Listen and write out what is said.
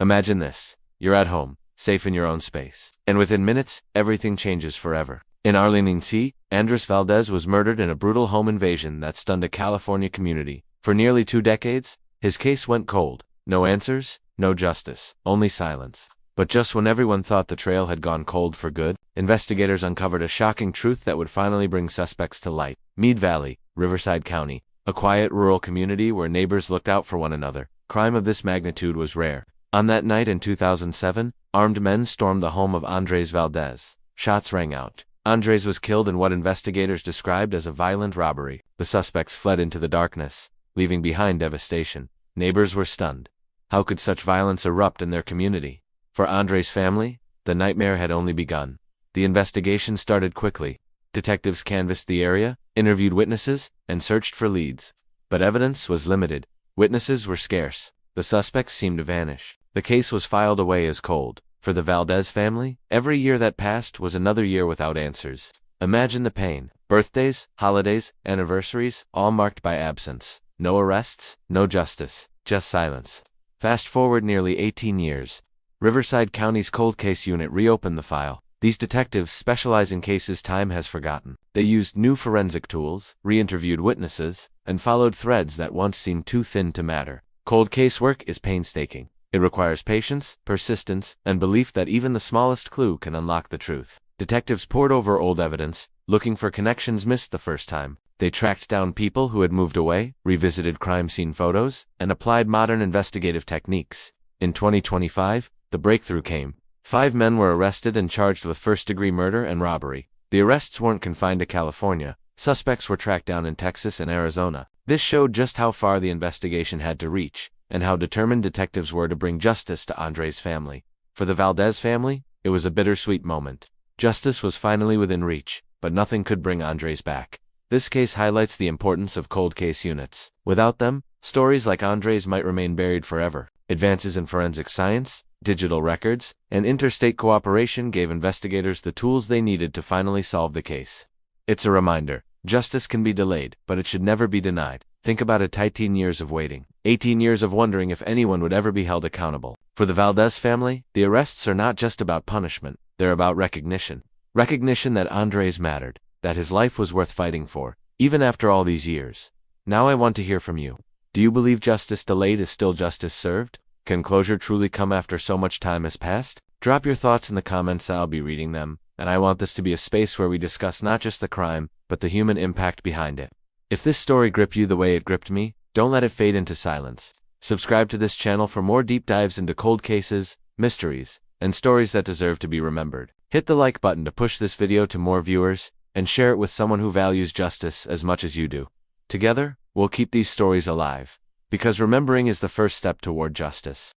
Imagine this. You're at home, safe in your own space. And within minutes, everything changes forever. In Arlington, Andrés Valdés was murdered in a brutal home invasion that stunned a California community. For nearly 2 decades, his case went cold. No answers, no justice, only silence. But just when everyone thought the trail had gone cold for good, investigators uncovered a shocking truth that would finally bring suspects to light. Mead Valley, Riverside County, a quiet rural community where neighbors looked out for one another. Crime of this magnitude was rare. On that night in 2007, armed men stormed the home of Andrés Valdés. Shots rang out. Andrés was killed in what investigators described as a violent robbery. The suspects fled into the darkness, leaving behind devastation. Neighbors were stunned. How could such violence erupt in their community? For Andrés' family, the nightmare had only begun. The investigation started quickly. Detectives canvassed the area, interviewed witnesses, and searched for leads. But evidence was limited. Witnesses were scarce. The suspects seemed to vanish. The case was filed away as cold. For the Valdés family, every year that passed was another year without answers. Imagine the pain. Birthdays, holidays, anniversaries, all marked by absence. No arrests, no justice, just silence. Fast forward nearly 18 years. Riverside County's cold case unit reopened the file. These detectives specialize in cases time has forgotten. They used new forensic tools, re-interviewed witnesses, and followed threads that once seemed too thin to matter. Cold case work is painstaking. It requires patience, persistence, and belief that even the smallest clue can unlock the truth. Detectives pored over old evidence, looking for connections missed the first time. They tracked down people who had moved away, revisited crime scene photos, and applied modern investigative techniques. In 2025, the breakthrough came. 5 men were arrested and charged with first-degree murder and robbery. The arrests weren't confined to California. Suspects were tracked down in Texas and Arizona. This showed just how far the investigation had to reach, and how determined detectives were to bring justice to Andrés' family. For the Valdés family, it was a bittersweet moment. Justice was finally within reach, but nothing could bring Andrés back. This case highlights the importance of cold case units. Without them, stories like Andrés might remain buried forever. Advances in forensic science, digital records, and interstate cooperation gave investigators the tools they needed to finally solve the case. It's a reminder. Justice can be delayed, but it should never be denied. Think about it: 18 years of waiting. 18 years of wondering if anyone would ever be held accountable. For the Valdés family, the arrests are not just about punishment. They're about recognition. Recognition that Andrés mattered, that his life was worth fighting for, even after all these years. Now I want to hear from you. Do you believe justice delayed is still justice served? Can closure truly come after so much time has passed? Drop your thoughts in the comments. I'll be reading them, and I want this to be a space where we discuss not just the crime, but the human impact behind it. If this story gripped you the way it gripped me, don't let it fade into silence. Subscribe to this channel for more deep dives into cold cases, mysteries, and stories that deserve to be remembered. Hit the like button to push this video to more viewers, and share it with someone who values justice as much as you do. Together, we'll keep these stories alive, because remembering is the first step toward justice.